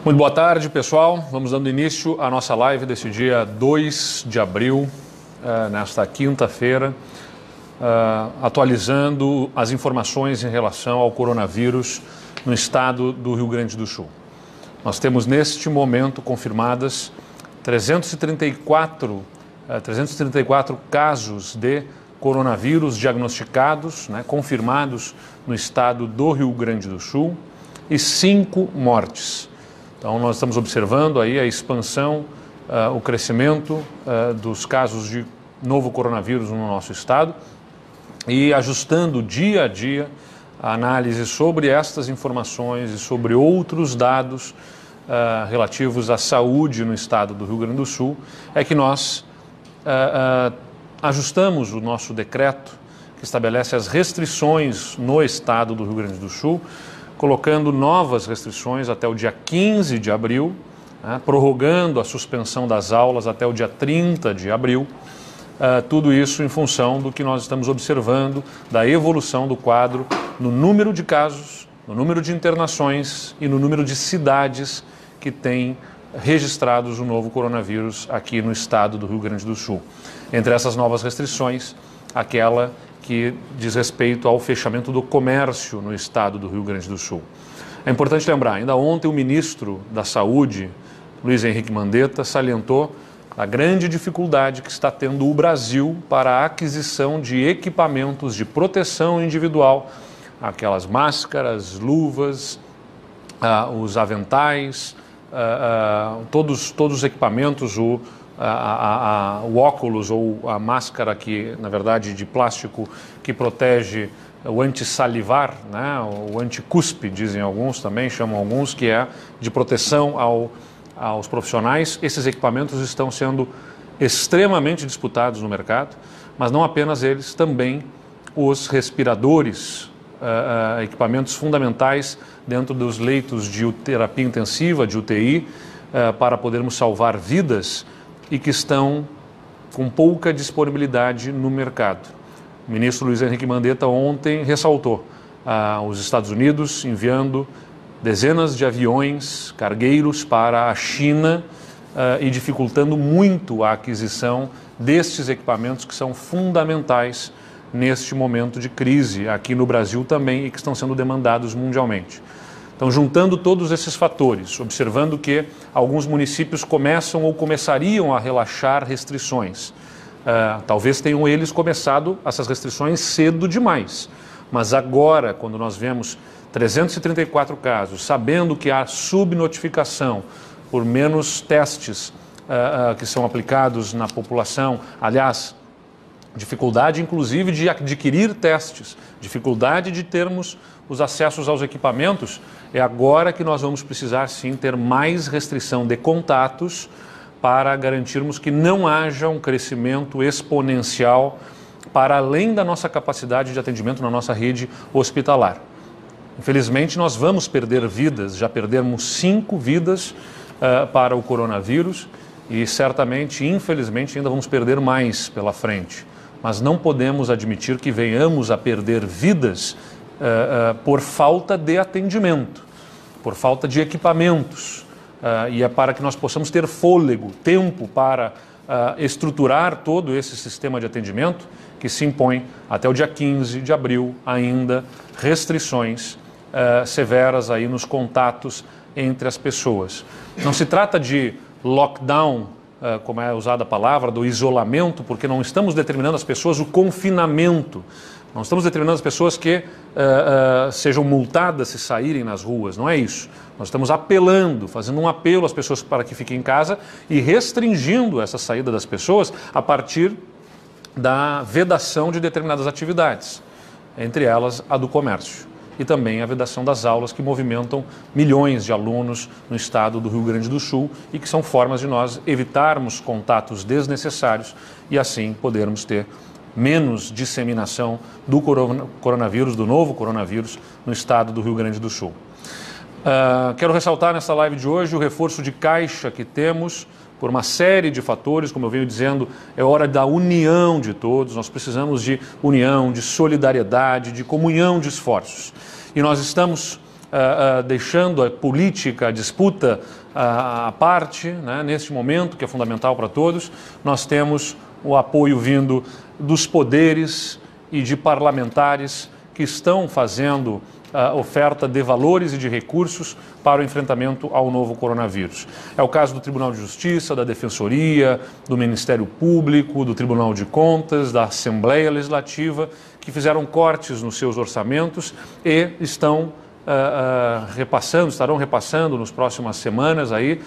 Muito boa tarde, pessoal. Vamos dando início à nossa live desse dia 2 de abril, nesta quinta-feira, atualizando as informações em relação ao coronavírus no estado do Rio Grande do Sul. Nós temos neste momento confirmadas 334 casos de coronavírus diagnosticados, confirmados no estado do Rio Grande do Sul e 5 mortes. Então, nós estamos observando aí a expansão, o crescimento dos casos de novo coronavírus no nosso estado e ajustando dia a dia a análise sobre estas informações e sobre outros dados relativos à saúde no estado do Rio Grande do Sul, é que nós ajustamos o nosso decreto que estabelece as restrições no estado do Rio Grande do Sul, colocando novas restrições até o dia 15 de abril, prorrogando a suspensão das aulas até o dia 30 de abril, tudo isso em função do que nós estamos observando, da evolução do quadro no número de casos, no número de internações e no número de cidades que têm registrados o novo coronavírus aqui no estado do Rio Grande do Sul. Entre essas novas restrições, aquela que diz respeito ao fechamento do comércio no estado do Rio Grande do Sul. É importante lembrar, ainda ontem o ministro da Saúde, Luiz Henrique Mandetta, salientou a grande dificuldade que está tendo o Brasil para a aquisição de equipamentos de proteção individual, aquelas máscaras, luvas, os aventais, todos os equipamentos, o óculos ou a máscara que, na verdade, de plástico que protege o antissalivar, o anticuspe, dizem alguns também, chamam alguns, que é de proteção aos profissionais. Esses equipamentos estão sendo extremamente disputados no mercado, mas não apenas eles, também os respiradores, equipamentos fundamentais dentro dos leitos de terapia intensiva, de UTI, para podermos salvar vidas e que estão com pouca disponibilidade no mercado. O ministro Luiz Henrique Mandetta ontem ressaltou os Estados Unidos enviando dezenas de aviões cargueiros para a China e dificultando muito a aquisição destes equipamentos que são fundamentais neste momento de crise aqui no Brasil também e que estão sendo demandados mundialmente. Então, juntando todos esses fatores, observando que alguns municípios começam ou começariam a relaxar restrições. Talvez tenham eles começado essas restrições cedo demais, mas agora, quando nós vemos 334 casos, sabendo que há subnotificação por menos testes que são aplicados na população, aliás, dificuldade inclusive de adquirir testes, dificuldade de termos os acessos aos equipamentos, é agora que nós vamos precisar sim ter mais restrição de contatos para garantirmos que não haja um crescimento exponencial para além da nossa capacidade de atendimento na nossa rede hospitalar. Infelizmente nós vamos perder vidas, já perdemos 5 vidas para o coronavírus e certamente, infelizmente, ainda vamos perder mais pela frente. Mas não podemos admitir que venhamos a perder vidas por falta de atendimento, por falta de equipamentos. E é para que nós possamos ter fôlego, tempo para estruturar todo esse sistema de atendimento que se impõe até o dia 15 de abril ainda restrições severas aí nos contatos entre as pessoas. Não se trata de lockdown, como é usada a palavra, do isolamento, porque não estamos determinando às pessoas o confinamento. Não estamos determinando as pessoas que sejam multadas se saírem nas ruas, não é isso. Nós estamos apelando, fazendo um apelo às pessoas para que fiquem em casa e restringindo essa saída das pessoas a partir da vedação de determinadas atividades, entre elas a do comércio e também a vedação das aulas que movimentam milhões de alunos no estado do Rio Grande do Sul e que são formas de nós evitarmos contatos desnecessários e assim podermos ter menos disseminação do coronavírus, do novo coronavírus, no estado do Rio Grande do Sul. Quero ressaltar nessa live de hoje o reforço de caixa que temos por uma série de fatores, como eu venho dizendo, é hora da união de todos, nós precisamos de união, de solidariedade, de comunhão de esforços. E nós estamos deixando a política, a disputa à parte, né, neste momento que é fundamental para todos, nós temos o apoio vindo dos poderes e de parlamentares que estão fazendo oferta de valores e de recursos para o enfrentamento ao novo coronavírus. É o caso do Tribunal de Justiça, da Defensoria, do Ministério Público, do Tribunal de Contas, da Assembleia Legislativa, que fizeram cortes nos seus orçamentos e estarão repassando nas próximas semanas aí,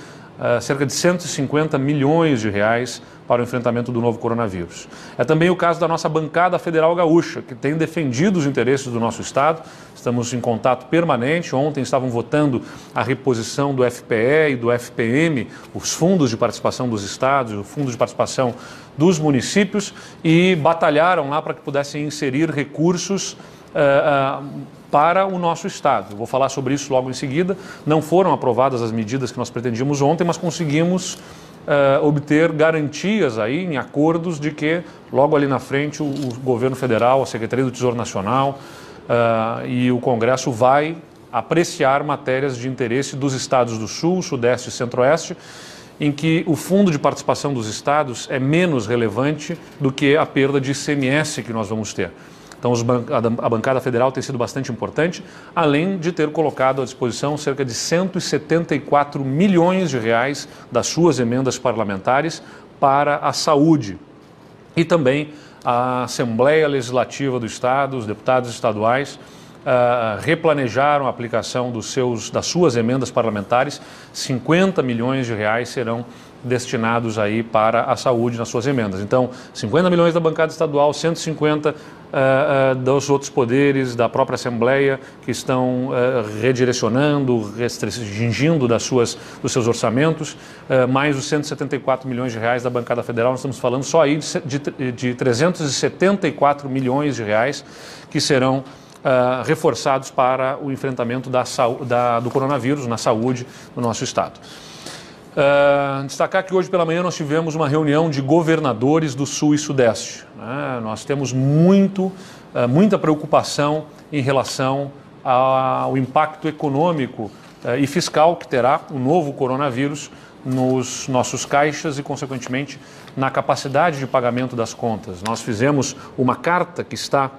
cerca de 150 milhões de reais para o enfrentamento do novo coronavírus. É também o caso da nossa bancada federal gaúcha, que tem defendido os interesses do nosso Estado. Estamos em contato permanente. Ontem estavam votando a reposição do FPE e do FPM, os fundos de participação dos estados, o fundo de participação dos municípios, e batalharam lá para que pudessem inserir recursos para o nosso Estado. Vou falar sobre isso logo em seguida. Não foram aprovadas as medidas que nós pretendíamos ontem, mas conseguimos obter garantias aí em acordos de que logo ali na frente o governo federal, a Secretaria do Tesouro Nacional e o Congresso vai apreciar matérias de interesse dos estados do Sul, Sudeste e Centro-Oeste, em que o fundo de participação dos estados é menos relevante do que a perda de ICMS que nós vamos ter. Então, a bancada federal tem sido bastante importante, além de ter colocado à disposição cerca de 174 milhões de reais das suas emendas parlamentares para a saúde. E também a Assembleia Legislativa do Estado, os deputados estaduais, replanejaram a aplicação das suas emendas parlamentares. 50 milhões de reais serão destinados aí para a saúde nas suas emendas. Então, 50 milhões da bancada estadual, 150 dos outros poderes, da própria Assembleia, que estão redirecionando, restringindo dos seus orçamentos, mais os 174 milhões de reais da bancada federal. Nós estamos falando só aí de 374 milhões de reais que serão reforçados para o enfrentamento do coronavírus na saúde do nosso Estado. Destacar que hoje pela manhã nós tivemos uma reunião de governadores do Sul e Sudeste. Nós temos muita preocupação em relação ao impacto econômico e fiscal que terá o novo coronavírus nos nossos caixas e, consequentemente, na capacidade de pagamento das contas. Nós fizemos uma carta que está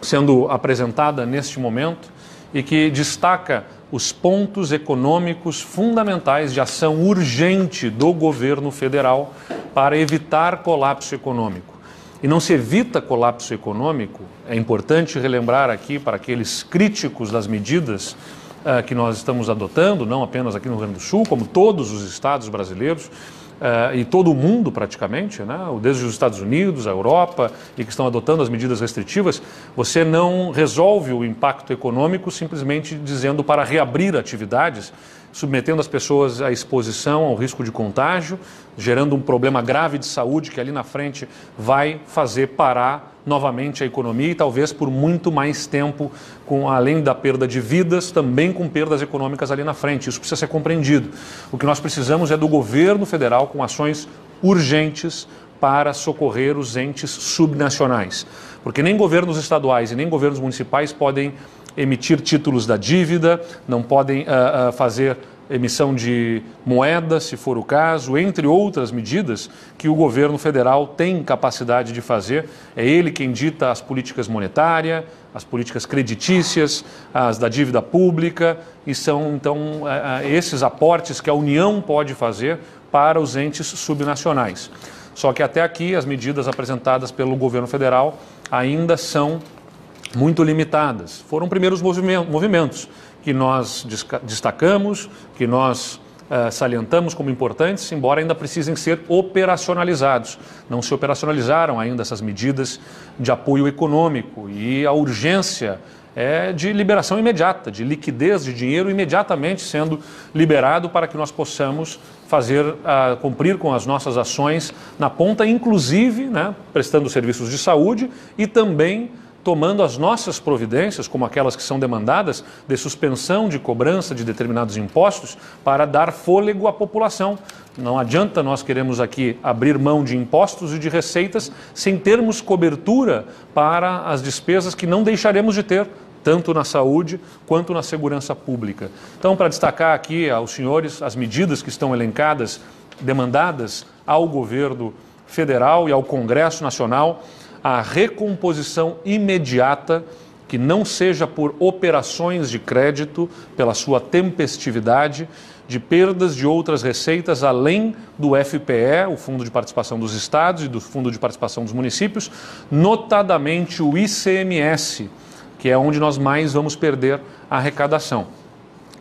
sendo apresentada neste momento e que destaca os pontos econômicos fundamentais de ação urgente do governo federal para evitar colapso econômico. E não se evita colapso econômico, é importante relembrar aqui para aqueles críticos das medidas que nós estamos adotando, não apenas aqui no Rio Grande do Sul, como todos os estados brasileiros, e todo o mundo praticamente, né? Desde os Estados Unidos, a Europa, e que estão adotando as medidas restritivas, você não resolve o impacto econômico simplesmente dizendo para reabrir atividades, submetendo as pessoas à exposição ao risco de contágio, gerando um problema grave de saúde que ali na frente vai fazer parar novamente a economia e talvez por muito mais tempo, além da perda de vidas, também com perdas econômicas ali na frente. Isso precisa ser compreendido. O que nós precisamos é do governo federal com ações urgentes para socorrer os entes subnacionais. Porque nem governos estaduais e nem governos municipais podem emitir títulos da dívida, não podem fazer emissão de moeda, se for o caso, entre outras medidas que o governo federal tem capacidade de fazer. É ele quem dita as políticas monetárias, as políticas creditícias, as da dívida pública, e são, então, esses aportes que a União pode fazer para os entes subnacionais. Só que até aqui as medidas apresentadas pelo governo federal ainda são muito limitadas. Foram primeiros movimentos que nós destacamos, que nós salientamos como importantes, embora ainda precisem ser operacionalizados. Não se operacionalizaram ainda essas medidas de apoio econômico e a urgência é de liberação imediata, de liquidez de dinheiro imediatamente sendo liberado para que nós possamos cumprir com as nossas ações na ponta, inclusive, né, prestando serviços de saúde e também tomando as nossas providências, como aquelas que são demandadas, de suspensão de cobrança de determinados impostos, para dar fôlego à população. Não adianta nós queremos aqui abrir mão de impostos e de receitas sem termos cobertura para as despesas que não deixaremos de ter tanto na saúde quanto na segurança pública. Então, para destacar aqui aos senhores as medidas que estão elencadas, demandadas ao governo federal e ao Congresso Nacional, a recomposição imediata, que não seja por operações de crédito, pela sua tempestividade, de perdas de outras receitas além do FPE, o Fundo de Participação dos Estados, e do Fundo de Participação dos Municípios, notadamente o ICMS, que é onde nós mais vamos perder a arrecadação.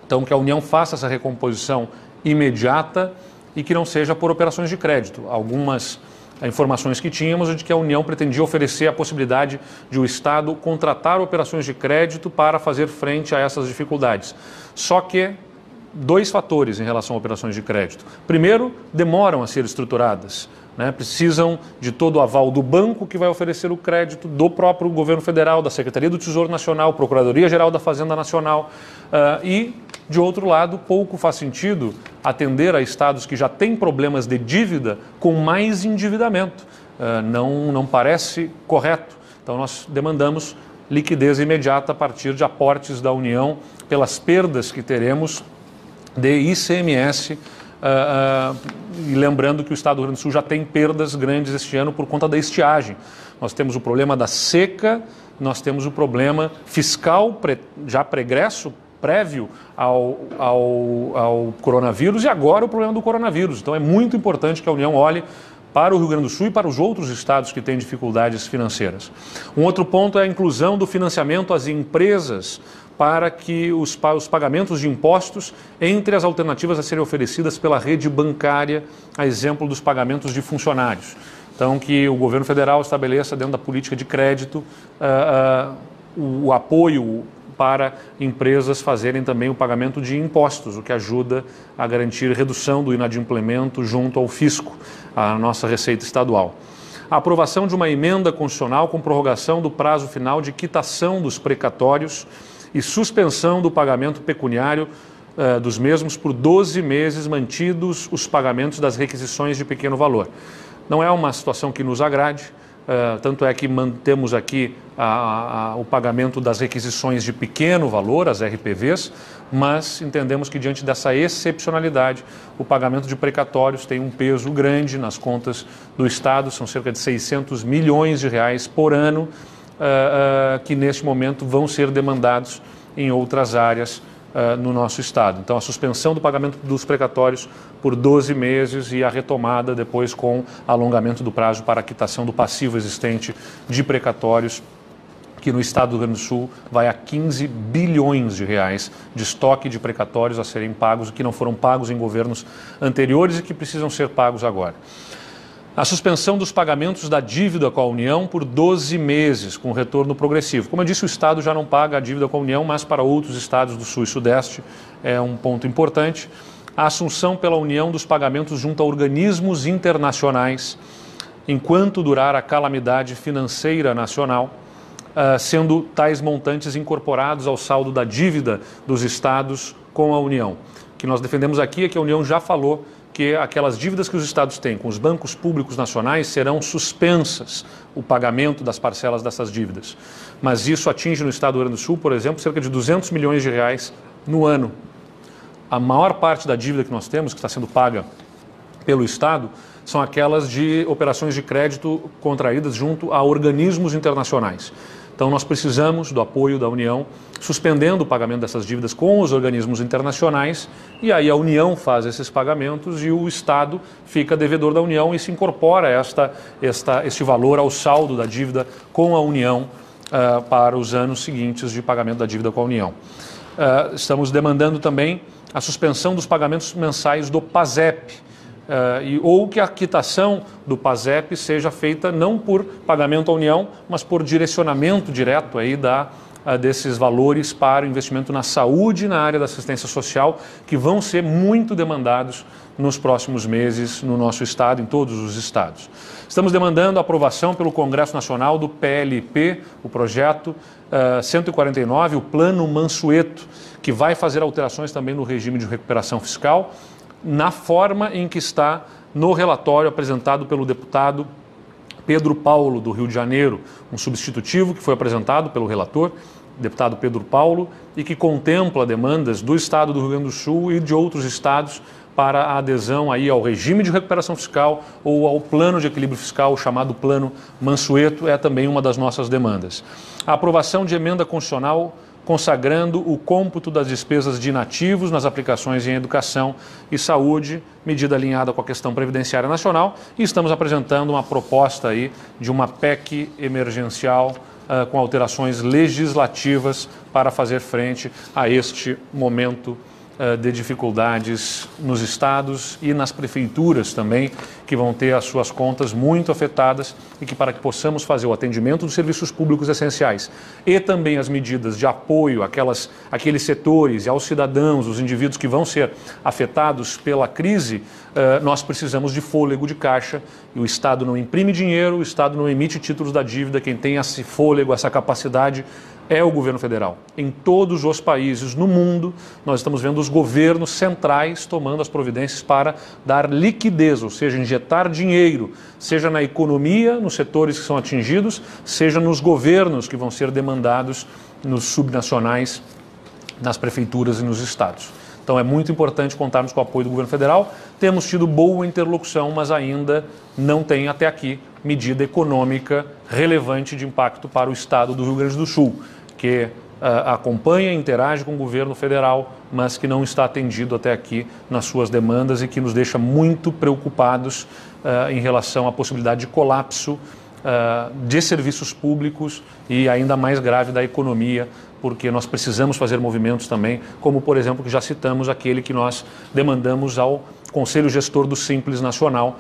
Então, que a União faça essa recomposição imediata e que não seja por operações de crédito. Algumas informações que tínhamos de que a União pretendia oferecer a possibilidade de o Estado contratar operações de crédito para fazer frente a essas dificuldades. Só que dois fatores em relação a operações de crédito. Primeiro, demoram a ser estruturadas, né? Precisam de todo o aval do banco que vai oferecer o crédito, do próprio governo federal, da Secretaria do Tesouro Nacional, Procuradoria-Geral da Fazenda Nacional e, de outro lado, pouco faz sentido atender a estados que já têm problemas de dívida com mais endividamento. Não parece correto. Então, nós demandamos liquidez imediata a partir de aportes da União pelas perdas que teremos de ICMS, e lembrando que o Estado do Rio Grande do Sul já tem perdas grandes este ano por conta da estiagem. Nós temos o problema da seca, nós temos o problema fiscal já pregresso, prévio ao coronavírus, e agora o problema do coronavírus. Então é muito importante que a União olhe para o Rio Grande do Sul e para os outros estados que têm dificuldades financeiras. Um outro ponto é a inclusão do financiamento às empresas para que os pagamentos de impostos entre as alternativas a serem oferecidas pela rede bancária, a exemplo dos pagamentos de funcionários. Então, que o governo federal estabeleça dentro da política de crédito o apoio para empresas fazerem também o pagamento de impostos, o que ajuda a garantir redução do inadimplemento junto ao fisco, a nossa receita estadual. A aprovação de uma emenda constitucional com prorrogação do prazo final de quitação dos precatórios e suspensão do pagamento pecuniário dos mesmos por 12 meses, mantidos os pagamentos das requisições de pequeno valor. Não é uma situação que nos agrade, tanto é que mantemos aqui o pagamento das requisições de pequeno valor, as RPVs, mas entendemos que diante dessa excepcionalidade, o pagamento de precatórios tem um peso grande nas contas do Estado, são cerca de 600 milhões de reais por ano, que neste momento vão ser demandados em outras áreas no nosso Estado. Então, a suspensão do pagamento dos precatórios por 12 meses e a retomada depois com alongamento do prazo para a quitação do passivo existente de precatórios, que no Estado do Rio Grande do Sul vai a 15 bilhões de reais de estoque de precatórios a serem pagos, que não foram pagos em governos anteriores e que precisam ser pagos agora. A suspensão dos pagamentos da dívida com a União por 12 meses, com retorno progressivo. Como eu disse, o Estado já não paga a dívida com a União, mas para outros estados do Sul e Sudeste é um ponto importante. A assunção pela União dos pagamentos junto a organismos internacionais, enquanto durar a calamidade financeira nacional, sendo tais montantes incorporados ao saldo da dívida dos estados com a União. O que nós defendemos aqui é que a União já falou que aquelas dívidas que os estados têm com os bancos públicos nacionais serão suspensas, o pagamento das parcelas dessas dívidas. Mas isso atinge no Estado do Rio Grande do Sul, por exemplo, cerca de 200 milhões de reais no ano. A maior parte da dívida que nós temos, que está sendo paga pelo Estado, são aquelas de operações de crédito contraídas junto a organismos internacionais. Então, nós precisamos do apoio da União, suspendendo o pagamento dessas dívidas com os organismos internacionais, e aí a União faz esses pagamentos e o Estado fica devedor da União e se incorpora este valor ao saldo da dívida com a União para os anos seguintes de pagamento da dívida com a União. Estamos demandando também a suspensão dos pagamentos mensais do PASEP, ou que a quitação do PASEP seja feita não por pagamento à União, mas por direcionamento direto aí desses valores para o investimento na saúde e na área da assistência social, que vão ser muito demandados nos próximos meses no nosso Estado, em todos os estados. Estamos demandando a aprovação pelo Congresso Nacional do PLP, o projeto 149, o Plano Mansueto, que vai fazer alterações também no regime de recuperação fiscal, na forma em que está no relatório apresentado pelo deputado Pedro Paulo, do Rio de Janeiro, um substitutivo que foi apresentado pelo relator, deputado Pedro Paulo, e que contempla demandas do Estado do Rio Grande do Sul e de outros estados para a adesão aí ao regime de recuperação fiscal ou ao plano de equilíbrio fiscal, chamado Plano Mansueto, é também uma das nossas demandas. A aprovação de emenda constitucional consagrando o cômputo das despesas de inativos nas aplicações em educação e saúde, medida alinhada com a questão previdenciária nacional, e estamos apresentando uma proposta aí de uma PEC emergencial com alterações legislativas para fazer frente a este momento de dificuldades nos estados e nas prefeituras também, que vão ter as suas contas muito afetadas, e que, para que possamos fazer o atendimento dos serviços públicos essenciais e também as medidas de apoio àqueles setores e aos cidadãos, os indivíduos que vão ser afetados pela crise, nós precisamos de fôlego de caixa, e o Estado não imprime dinheiro, o Estado não emite títulos da dívida. Quem tem esse fôlego, essa capacidade, é o governo federal. Em todos os países no mundo, nós estamos vendo os governos centrais tomando as providências para dar liquidez, ou seja, injetar dinheiro, seja na economia, nos setores que são atingidos, seja nos governos que vão ser demandados nos subnacionais, nas prefeituras e nos estados. Então é muito importante contarmos com o apoio do governo federal. Temos tido boa interlocução, mas ainda não tem até aqui medida econômica relevante de impacto para o estado do Rio Grande do Sul, que acompanha e interage com o governo federal, mas que não está atendido até aqui nas suas demandas, e que nos deixa muito preocupados em relação à possibilidade de colapso de serviços públicos e, ainda mais grave, da economia, porque nós precisamos fazer movimentos também, como, por exemplo, que já citamos, aquele que nós demandamos ao Conselho Gestor do Simples Nacional,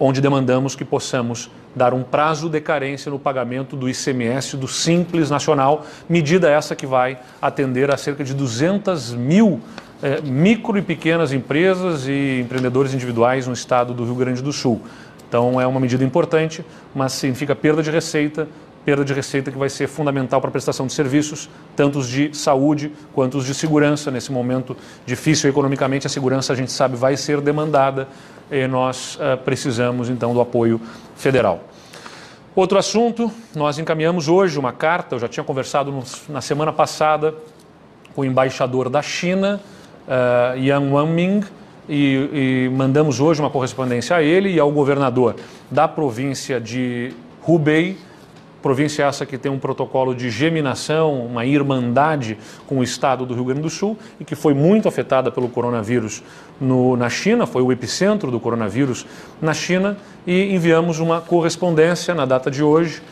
onde demandamos que possamos dar um prazo de carência no pagamento do ICMS do Simples Nacional, medida essa que vai atender a cerca de 200 mil micro e pequenas empresas e empreendedores individuais no estado do Rio Grande do Sul. Então é uma medida importante, mas significa perda de receita que vai ser fundamental para a prestação de serviços, tanto os de saúde quanto os de segurança. Nesse momento difícil economicamente, a segurança, a gente sabe, vai ser demandada, e nós precisamos então do apoio federal. Outro assunto, nós encaminhamos hoje uma carta, eu já tinha conversado na semana passada com o embaixador da China, Yang Wanming, e mandamos hoje uma correspondência a ele e ao governador da província de Hubei, província essa que tem um protocolo de geminação, uma irmandade com o estado do Rio Grande do Sul, e que foi muito afetada pelo coronavírus na China, foi o epicentro do coronavírus na China, e enviamos uma correspondência na data de hoje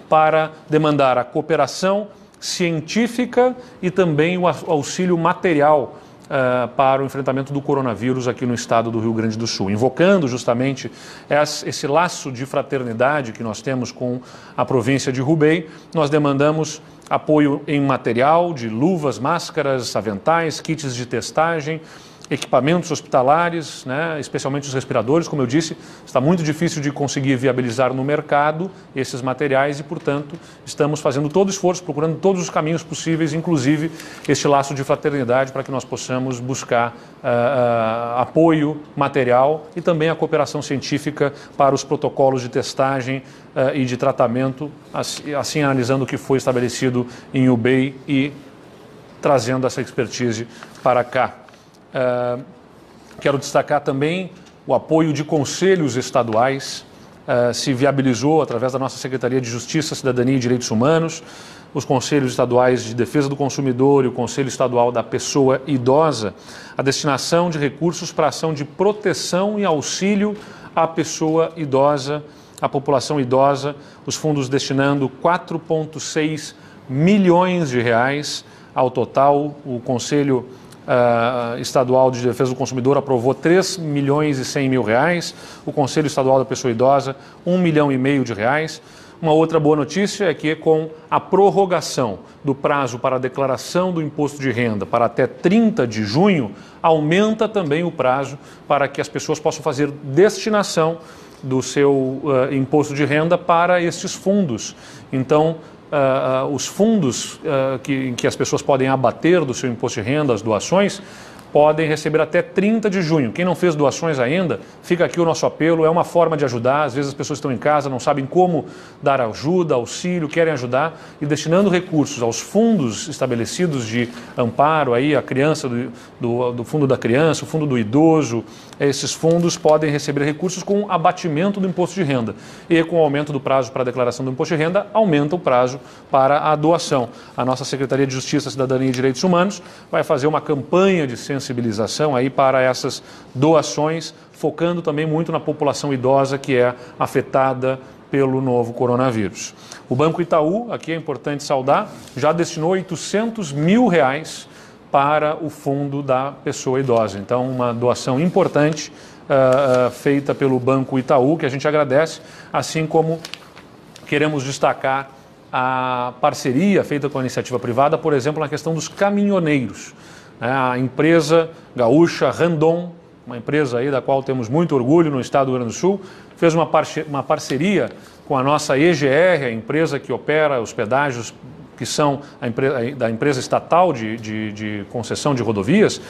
para demandar a cooperação científica e também o auxílio material para o enfrentamento do coronavírus aqui no estado do Rio Grande do Sul, invocando justamente esse laço de fraternidade que nós temos com a província de Hubei. Nós demandamos apoio em material de luvas, máscaras, aventais, kits de testagem, equipamentos hospitalares, né, especialmente os respiradores. Como eu disse, está muito difícil de conseguir viabilizar no mercado esses materiais, e, portanto, estamos fazendo todo o esforço, procurando todos os caminhos possíveis, inclusive este laço de fraternidade, para que nós possamos buscar apoio material e também a cooperação científica para os protocolos de testagem e de tratamento, assim analisando o que foi estabelecido em Hubei e trazendo essa expertise para cá. Quero destacar também o apoio de conselhos estaduais. Se viabilizou através da nossa Secretaria de Justiça, Cidadania e Direitos Humanos, os conselhos estaduais de Defesa do Consumidor e o Conselho Estadual da Pessoa Idosa, a destinação de recursos para ação de proteção e auxílio à pessoa idosa, à população idosa, os fundos destinando 4,6 milhões de reais ao total. O Conselho Estadual de Defesa do Consumidor aprovou 3 milhões e 100 mil reais, o Conselho Estadual da Pessoa Idosa 1,5 milhão de reais. Uma outra boa notícia é que, com a prorrogação do prazo para a declaração do imposto de renda para até 30 de junho, aumenta também o prazo para que as pessoas possam fazer destinação do seu imposto de renda para estes fundos. Então, os fundos em que as pessoas podem abater do seu imposto de renda, as doações, podem receber até 30 de junho. Quem não fez doações ainda, fica aqui o nosso apelo, é uma forma de ajudar. Às vezes as pessoas estão em casa, não sabem como dar ajuda, auxílio, querem ajudar, e destinando recursos aos fundos estabelecidos de amparo aí, a criança do fundo da criança, o fundo do idoso, esses fundos podem receber recursos com abatimento do imposto de renda. E com o aumento do prazo para a declaração do imposto de renda, aumenta o prazo para a doação. A nossa Secretaria de Justiça, Cidadania e Direitos Humanos vai fazer uma campanha de sensibilização aí para essas doações, focando também muito na população idosa que é afetada pelo novo coronavírus. O Banco Itaú, aqui é importante saudar, já destinou R$800 mil para o fundo da pessoa idosa. Então, uma doação importante feita pelo Banco Itaú, que a gente agradece, assim como queremos destacar a parceria feita com a iniciativa privada, por exemplo, na questão dos caminhoneiros. A empresa gaúcha Randon, uma empresa aí da qual temos muito orgulho no estado do Rio Grande do Sul, fez uma parceria com a nossa EGR, a empresa que opera os pedágios que são da empresa estatal de concessão de rodovias,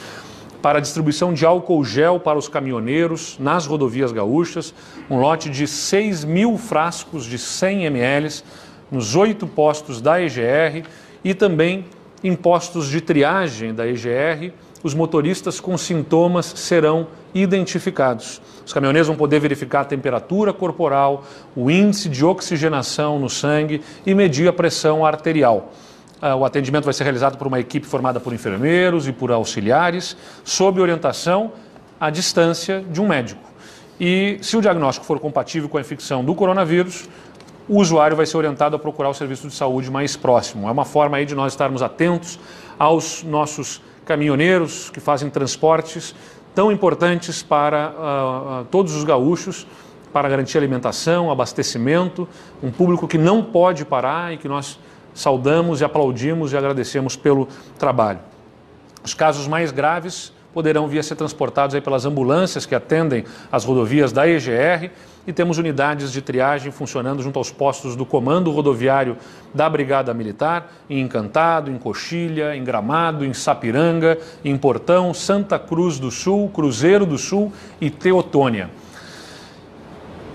para a distribuição de álcool gel para os caminhoneiros nas rodovias gaúchas, um lote de 6 mil frascos de 100 ml nos 8 postos da EGR e também em postos de triagem da EGR, os motoristas com sintomas serão identificados. Os caminhoneiros vão poder verificar a temperatura corporal, o índice de oxigenação no sangue e medir a pressão arterial. O atendimento vai ser realizado por uma equipe formada por enfermeiros e por auxiliares, sob orientação à distância de um médico. E se o diagnóstico for compatível com a infecção do coronavírus, o usuário vai ser orientado a procurar o serviço de saúde mais próximo. É uma forma aí de nós estarmos atentos aos nossos caminhoneiros que fazem transportes tão importantes para todos os gaúchos, para garantir alimentação, abastecimento, um público que não pode parar e que nós saudamos e aplaudimos e agradecemos pelo trabalho. Os casos mais graves poderão vir a ser transportados aí pelas ambulâncias que atendem as rodovias da EGR e temos unidades de triagem funcionando junto aos postos do Comando Rodoviário da Brigada Militar, em Encantado, em Coxilha, em Gramado, em Sapiranga, em Portão, Santa Cruz do Sul, Cruzeiro do Sul e Teotônia.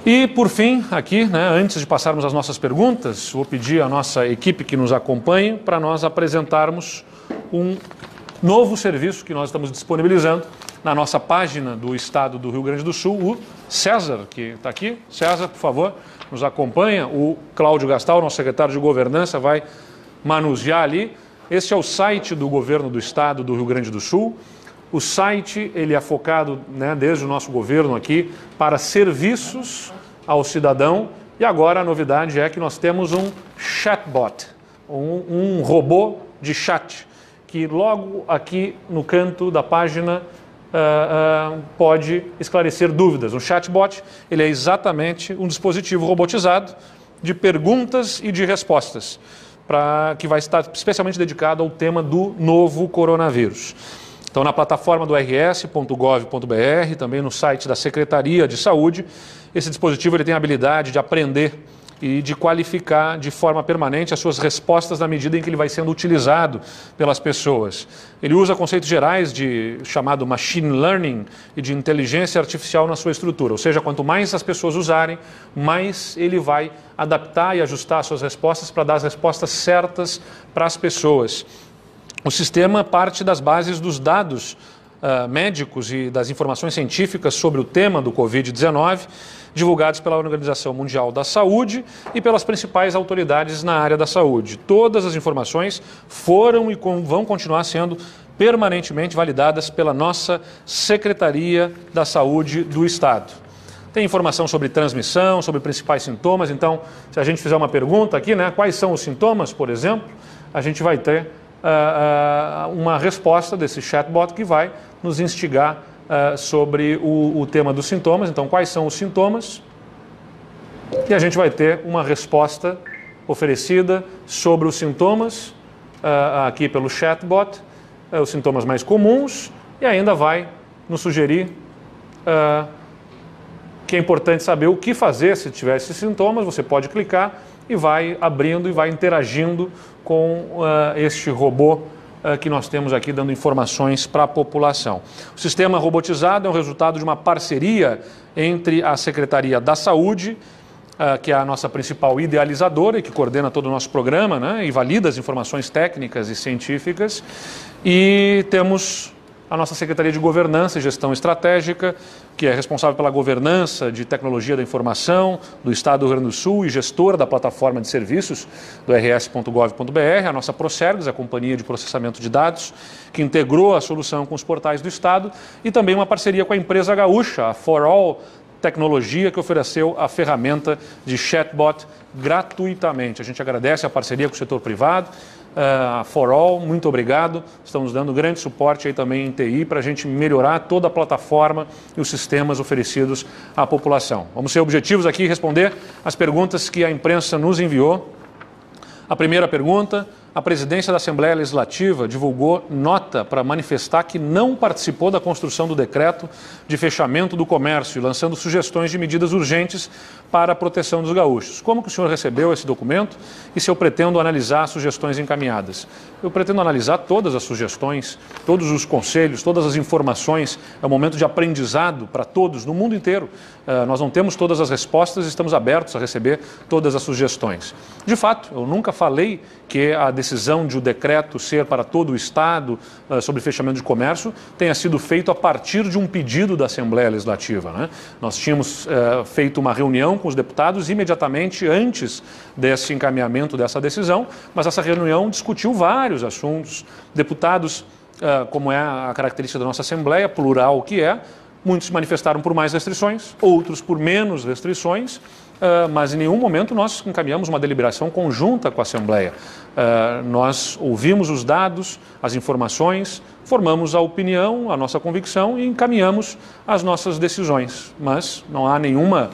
E, por fim, aqui, antes de passarmos às nossas perguntas, vou pedir à nossa equipe que nos acompanhe para nós apresentarmos um novo serviço que nós estamos disponibilizando na nossa página do Estado do Rio Grande do Sul, o César, que está aqui. César, por favor, nos acompanha. O Cláudio Gastal, nosso secretário de Governança, vai manusear ali. Este é o site do Governo do Estado do Rio Grande do Sul. O site ele é focado, desde o nosso governo aqui, para serviços ao cidadão. E agora a novidade é que nós temos um chatbot, um robô de chat, que logo aqui no canto da página pode esclarecer dúvidas. O chatbot ele é exatamente um dispositivo robotizado de perguntas e de respostas, que vai estar especialmente dedicado ao tema do novo coronavírus. Então, na plataforma do rs.gov.br, também no site da Secretaria de Saúde, esse dispositivo ele tem a habilidade de aprender e de qualificar de forma permanente as suas respostas na medida em que ele vai sendo utilizado pelas pessoas. Ele usa conceitos gerais chamado machine learning e de inteligência artificial na sua estrutura, ou seja, quanto mais as pessoas usarem, mais ele vai adaptar e ajustar as suas respostas para dar as respostas certas para as pessoas. O sistema parte das bases dos dados médicos e das informações científicas sobre o tema do Covid-19, divulgados pela Organização Mundial da Saúde e pelas principais autoridades na área da saúde. Todas as informações foram e vão continuar sendo permanentemente validadas pela nossa Secretaria da Saúde do Estado. Tem informação sobre transmissão, sobre principais sintomas, então, se a gente fizer uma pergunta aqui, quais são os sintomas, por exemplo, a gente vai ter uma resposta desse chatbot que vai nos instigar sobre o tema dos sintomas. Então, quais são os sintomas? E a gente vai ter uma resposta oferecida sobre os sintomas, aqui pelo chatbot, os sintomas mais comuns, e ainda vai nos sugerir que é importante saber o que fazer se tiver esses sintomas. Você pode clicar e vai abrindo e vai interagindo com este robô que nós temos aqui dando informações para a população. O sistema robotizado é o resultado de uma parceria entre a Secretaria da Saúde, que é a nossa principal idealizadora e que coordena todo o nosso programa, né, e valida as informações técnicas e científicas, e temos a nossa Secretaria de Governança e Gestão Estratégica, que é responsável pela governança de tecnologia da informação do Estado do Rio Grande do Sul e gestora da plataforma de serviços do rs.gov.br, a nossa Procergs, a Companhia de Processamento de Dados, que integrou a solução com os portais do Estado, e também uma parceria com a empresa gaúcha, a For All Tecnologia, que ofereceu a ferramenta de chatbot gratuitamente. A gente agradece a parceria com o setor privado, a For All, muito obrigado. Estamos dando grande suporte aí também em TI para a gente melhorar toda a plataforma e os sistemas oferecidos à população. Vamos ser objetivos aqui e responder as perguntas que a imprensa nos enviou. A primeira pergunta: a presidência da Assembleia Legislativa divulgou nota para manifestar que não participou da construção do decreto de fechamento do comércio, lançando sugestões de medidas urgentes para a proteção dos gaúchos. Como que o senhor recebeu esse documento e se eu pretendo analisar as sugestões encaminhadas? Eu pretendo analisar todas as sugestões, todos os conselhos, todas as informações. É um momento de aprendizado para todos, no mundo inteiro. Nós não temos todas as respostas e estamos abertos a receber todas as sugestões. De fato, eu nunca falei que a decisão de o decreto ser para todo o Estado sobre fechamento de comércio tenha sido feito a partir de um pedido da Assembleia Legislativa, né? Nós tínhamos feito uma reunião com os deputados imediatamente antes desse encaminhamento dessa decisão, mas essa reunião discutiu vários assuntos. Deputados, como é a característica da nossa Assembleia, plural que é, muitos se manifestaram por mais restrições, outros por menos restrições, mas em nenhum momento nós encaminhamos uma deliberação conjunta com a Assembleia. Nós ouvimos os dados, as informações, formamos a opinião, a nossa convicção e encaminhamos as nossas decisões. Mas não há nenhuma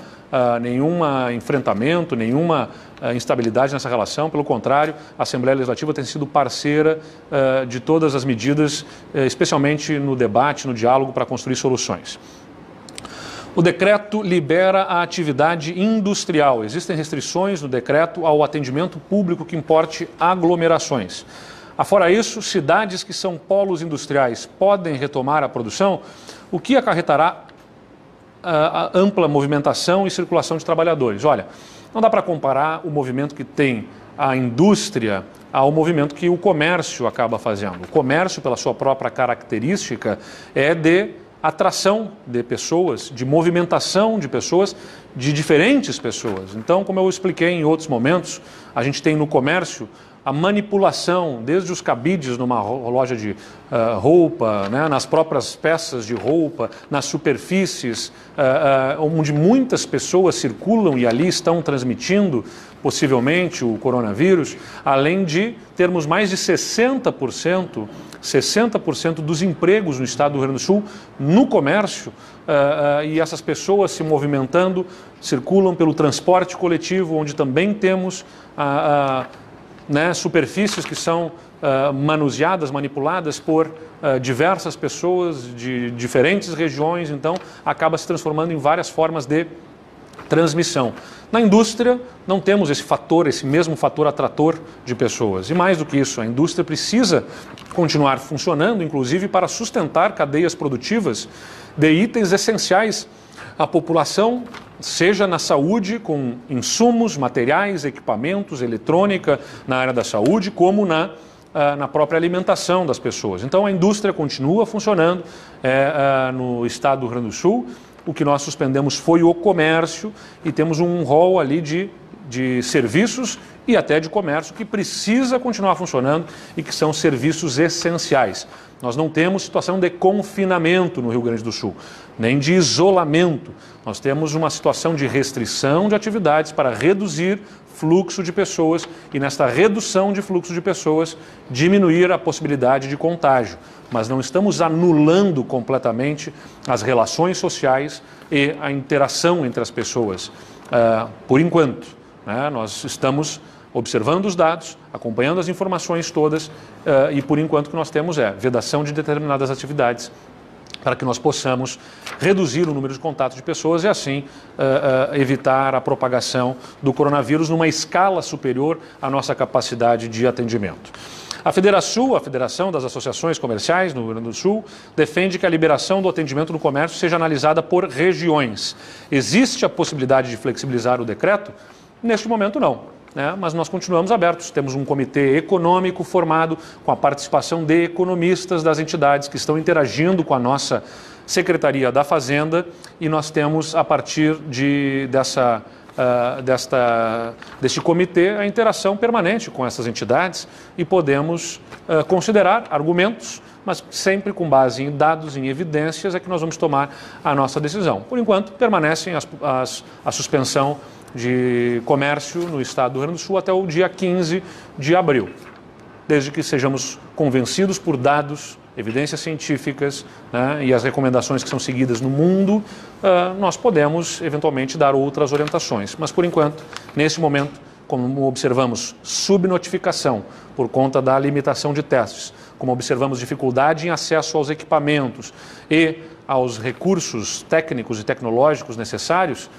enfrentamento, nenhuma instabilidade nessa relação. Pelo contrário, a Assembleia Legislativa tem sido parceira de todas as medidas, especialmente no debate, no diálogo para construir soluções. O decreto libera a atividade industrial. Existem restrições no decreto ao atendimento público que importe aglomerações. Afora isso, cidades que são polos industriais podem retomar a produção, o que acarretará a ampla movimentação e circulação de trabalhadores. Olha, não dá para comparar o movimento que tem a indústria ao movimento que o comércio acaba fazendo. O comércio, pela sua própria característica, é de atração de pessoas, de movimentação de pessoas, de diferentes pessoas. Então, como eu expliquei em outros momentos, a gente tem no comércio a manipulação, desde os cabides numa loja de roupa, né, nas próprias peças de roupa, nas superfícies, onde muitas pessoas circulam e ali estão transmitindo possivelmente o coronavírus, além de termos mais de 60% dos empregos no estado do Rio Grande do Sul no comércio, e essas pessoas se movimentando, circulam pelo transporte coletivo, onde também temos superfícies que são manuseadas, manipuladas por diversas pessoas de diferentes regiões, então acaba se transformando em várias formas de transmissão. Na indústria não temos esse mesmo fator atrator de pessoas. E mais do que isso, a indústria precisa continuar funcionando, inclusive para sustentar cadeias produtivas de itens essenciais à população, seja na saúde, com insumos, materiais, equipamentos, eletrônica na área da saúde, como na própria alimentação das pessoas. Então a indústria continua funcionando no estado do Rio Grande do Sul. O que nós suspendemos foi o comércio e temos um rol ali de serviços e até de comércio que precisa continuar funcionando e que são serviços essenciais. Nós não temos situação de confinamento no Rio Grande do Sul, nem de isolamento. Nós temos uma situação de restrição de atividades para reduzir fluxo de pessoas e, nesta redução de fluxo de pessoas, diminuir a possibilidade de contágio. Mas não estamos anulando completamente as relações sociais e a interação entre as pessoas. Por enquanto, né, nós estamos observando os dados, acompanhando as informações todas e por enquanto o que nós temos é vedação de determinadas atividades para que nós possamos reduzir o número de contatos de pessoas e assim evitar a propagação do coronavírus numa escala superior à nossa capacidade de atendimento. A Federação, a Federação das Associações Comerciais no Rio Grande do Sul, defende que a liberação do atendimento no comércio seja analisada por regiões. Existe a possibilidade de flexibilizar o decreto? Neste momento não. Mas nós continuamos abertos. Temos um comitê econômico formado com a participação de economistas das entidades que estão interagindo com a nossa Secretaria da Fazenda e nós temos, a partir deste comitê, a interação permanente com essas entidades e podemos considerar argumentos, mas sempre com base em dados, em evidências, é que nós vamos tomar a nossa decisão. Por enquanto, permanecem a suspensão de comércio no estado do Rio Grande do Sul até o dia 15 de abril, desde que sejamos convencidos por dados, evidências científicas, e as recomendações que são seguidas no mundo, nós podemos eventualmente dar outras orientações. Mas por enquanto, nesse momento, como observamos subnotificação por conta da limitação de testes, como observamos dificuldade em acesso aos equipamentos e aos recursos técnicos e tecnológicos necessários,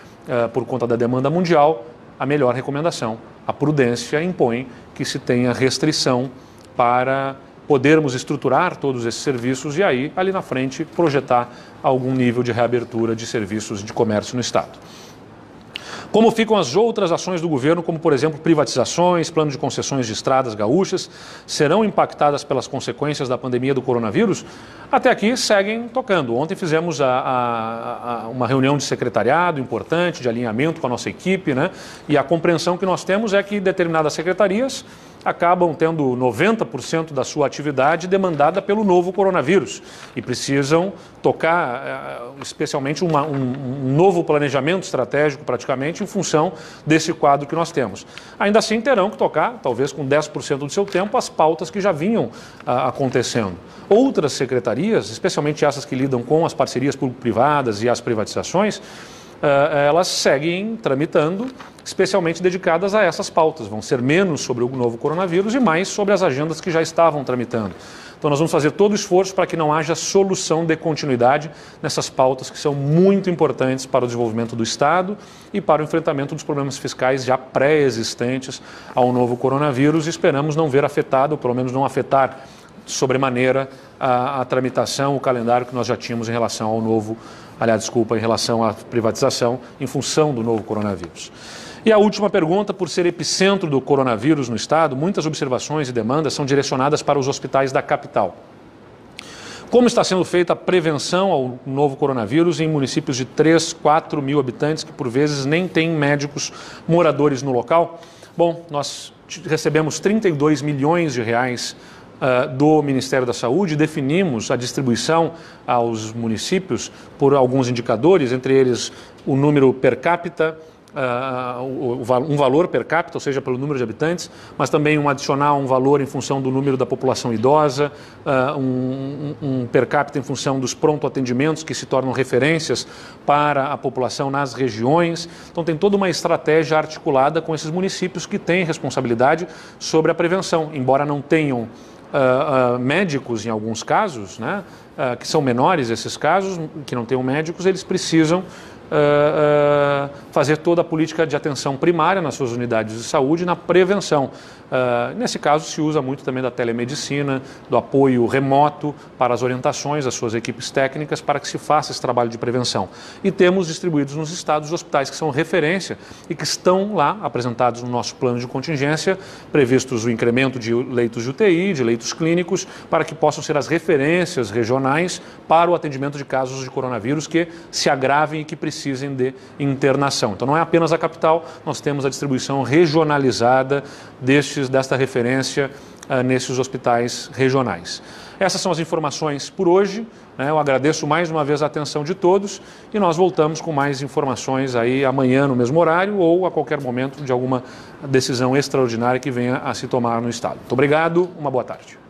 por conta da demanda mundial, a melhor recomendação, a prudência, impõe que se tenha restrição para podermos estruturar todos esses serviços e aí, ali na frente, projetar algum nível de reabertura de serviços de comércio no estado. Como ficam as outras ações do governo, como, por exemplo, privatizações, plano de concessões de estradas gaúchas, serão impactadas pelas consequências da pandemia do coronavírus? Até aqui seguem tocando. Ontem fizemos uma reunião de secretariado importante, de alinhamento com a nossa equipe, e a compreensão que nós temos é que determinadas secretarias acabam tendo 90% da sua atividade demandada pelo novo coronavírus e precisam tocar, especialmente, um novo planejamento estratégico, praticamente, em função desse quadro que nós temos. Ainda assim, terão que tocar, talvez com 10% do seu tempo, as pautas que já vinham acontecendo. Outras secretarias, especialmente essas que lidam com as parcerias público-privadas e as privatizações, elas seguem tramitando, especialmente dedicadas a essas pautas. Vão ser menos sobre o novo coronavírus e mais sobre as agendas que já estavam tramitando. Então nós vamos fazer todo o esforço para que não haja solução de continuidade nessas pautas que são muito importantes para o desenvolvimento do Estado e para o enfrentamento dos problemas fiscais já pré-existentes ao novo coronavírus. E esperamos não ver afetado, ou pelo menos não afetar sobremaneira a tramitação, o calendário que nós já tínhamos em relação ao novo, em relação à privatização, em função do novo coronavírus. E a última pergunta: por ser epicentro do coronavírus no estado, muitas observações e demandas são direcionadas para os hospitais da capital. Como está sendo feita a prevenção ao novo coronavírus em municípios de 3, 4 mil habitantes, que por vezes nem têm médicos moradores no local? Bom, nós recebemos 32 milhões de reais do Ministério da Saúde, definimos a distribuição aos municípios por alguns indicadores, entre eles o número per capita, um valor per capita, ou seja, pelo número de habitantes, mas também um valor em função do número da população idosa, um per capita em função dos pronto-atendimentos que se tornam referências para a população nas regiões. Então tem toda uma estratégia articulada com esses municípios que têm responsabilidade sobre a prevenção, embora não tenham médicos em alguns casos, que são menores esses casos, que não tenham médicos, eles precisam fazer toda a política de atenção primária nas suas unidades de saúde na prevenção. Nesse caso se usa muito também da telemedicina, do apoio remoto para as orientações às suas equipes técnicas para que se faça esse trabalho de prevenção. E temos distribuídos nos estados os hospitais que são referência e que estão lá apresentados no nosso plano de contingência, previstos o incremento de leitos de UTI, de leitos clínicos, para que possam ser as referências regionais para o atendimento de casos de coronavírus que se agravem e que precisem de internação. Então não é apenas a capital, nós temos a distribuição regionalizada desta referência nesses hospitais regionais. Essas são as informações por hoje. Eu agradeço mais uma vez a atenção de todos e nós voltamos com mais informações aí amanhã no mesmo horário ou a qualquer momento de alguma decisão extraordinária que venha a se tomar no Estado. Muito obrigado, uma boa tarde.